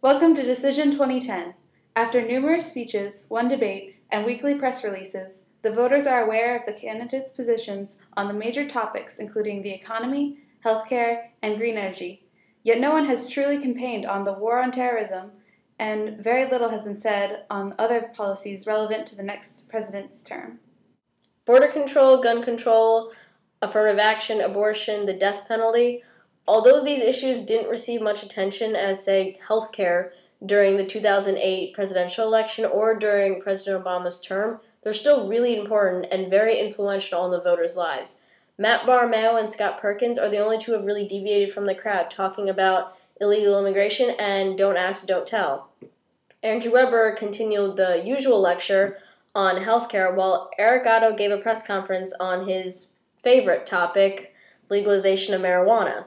Welcome to Decision 2010. After numerous speeches, one debate, and weekly press releases, the voters are aware of the candidates' positions on the major topics including the economy, healthcare, and green energy. Yet no one has truly campaigned on the war on terrorism, and very little has been said on other policies relevant to the next president's term. Border control, gun control, affirmative action, abortion, the death penalty. Although these issues didn't receive much attention as, say, healthcare during the 2008 presidential election or during President Obama's term, they're still really important and very influential in the voters' lives. Matt Barmeo and Scott Perkins are the only two who have really deviated from the crowd, talking about illegal immigration and don't ask, don't tell. Andrew Weber continued the usual lecture on healthcare, while Eric Otto gave a press conference on his favorite topic, legalization of marijuana.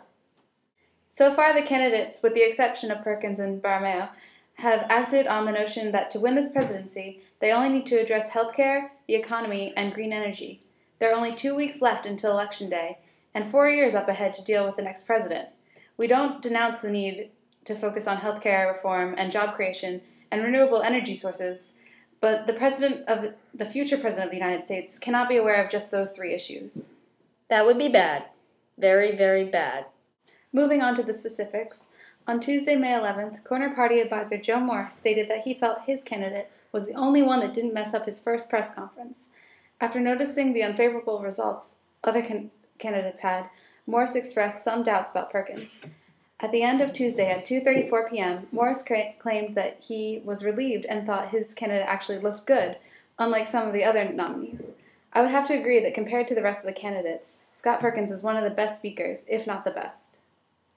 So far, the candidates, with the exception of Perkins and Barmeo, have acted on the notion that to win this presidency, they only need to address healthcare, the economy, and green energy. There are only 2 weeks left until Election Day, and 4 years up ahead to deal with the next president. We don't denounce the need to focus on healthcare reform and job creation and renewable energy sources, but the future president of the United States cannot be aware of just those three issues. That would be bad. Very, very bad. Moving on to the specifics, on Tuesday, May 11th, Corner Party advisor Joe Morris stated that he felt his candidate was the only one that didn't mess up his first press conference. After noticing the unfavorable results other candidates had, Morris expressed some doubts about Perkins. At the end of Tuesday at 2:34 p.m., Morris claimed that he was relieved and thought his candidate actually looked good, unlike some of the other nominees. I would have to agree that compared to the rest of the candidates, Scott Perkins is one of the best speakers, if not the best.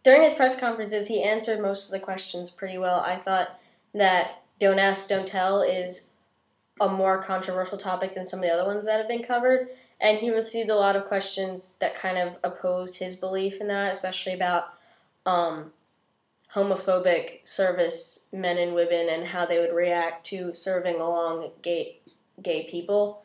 During his press conferences, he answered most of the questions pretty well. I thought that don't ask, don't tell is a more controversial topic than some of the other ones that have been covered, and he received a lot of questions that kind of opposed his belief in that, especially about homophobic service men and women and how they would react to serving along gay people.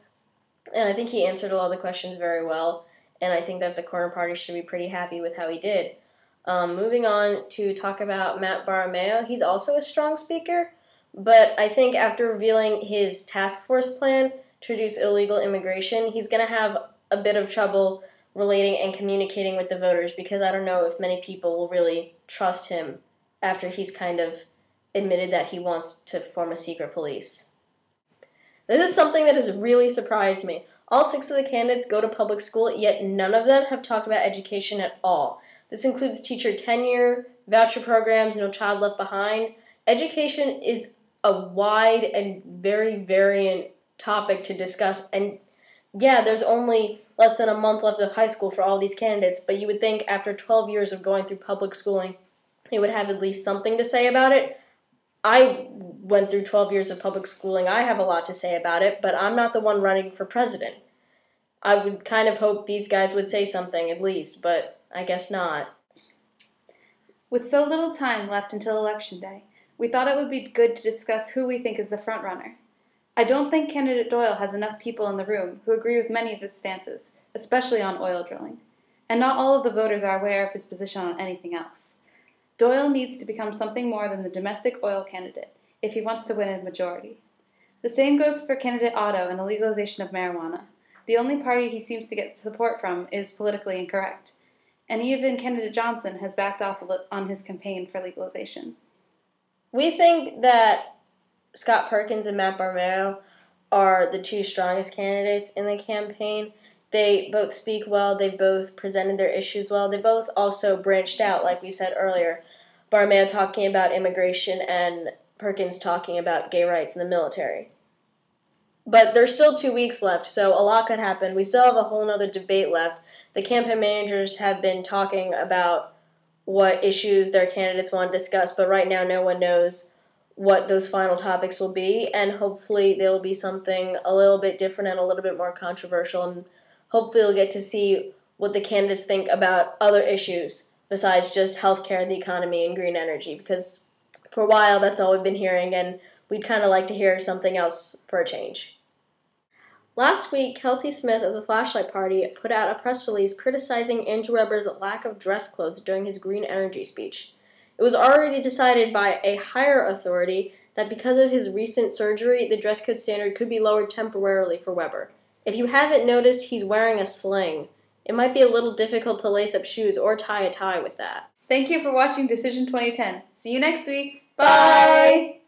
And I think he answered a lot of the questions very well, and I think that the Corner Party should be pretty happy with how he did. Moving on to talk about Matt Barmeo, he's also a strong speaker, but I think after revealing his task force plan to reduce illegal immigration, he's going to have a bit of trouble relating and communicating with the voters because I don't know if many people will really trust him after he's kind of admitted that he wants to form a secret police. This is something that has really surprised me. All 6 of the candidates go to public school, yet none of them have talked about education at all. This includes teacher tenure, voucher programs, No Child Left Behind. Education is a wide and very variant topic to discuss, and yeah, there's only less than a month left of high school for all these candidates, but you would think after 12 years of going through public schooling, they would have at least something to say about it. I went through 12 years of public schooling. I have a lot to say about it, but I'm not the one running for president. I would kind of hope these guys would say something at least, but I guess not. With so little time left until Election Day, we thought it would be good to discuss who we think is the frontrunner. I don't think candidate Doyle has enough people in the room who agree with many of his stances, especially on oil drilling, and not all of the voters are aware of his position on anything else. Doyle needs to become something more than the domestic oil candidate if he wants to win a majority. The same goes for candidate Otto and the legalization of marijuana. The only party he seems to get support from is politically incorrect, and even candidate Johnson has backed off on his campaign for legalization. We think that Scott Perkins and Matt Barmeo are the 2 strongest candidates in the campaign. They both speak well, they both presented their issues well, they both also branched out, like we said earlier. Barmeo talking about immigration and Perkins talking about gay rights in the military. But there's still 2 weeks left, so a lot could happen. We still have a whole other debate left. The campaign managers have been talking about what issues their candidates want to discuss, but right now no one knows what those final topics will be, and hopefully there will be something a little bit different and a little bit more controversial, and hopefully we'll get to see what the candidates think about other issues besides just healthcare, the economy, and green energy, because for a while that's all we've been hearing, and we'd kind of like to hear something else for a change. Last week, Kelsey Smith of the Flashlight Party put out a press release criticizing Andrew Weber's lack of dress clothes during his green energy speech. It was already decided by a higher authority that because of his recent surgery, the dress code standard could be lowered temporarily for Weber. If you haven't noticed, he's wearing a sling. It might be a little difficult to lace up shoes or tie a tie with that. Thank you for watching Decision 2010. See you next week. Bye!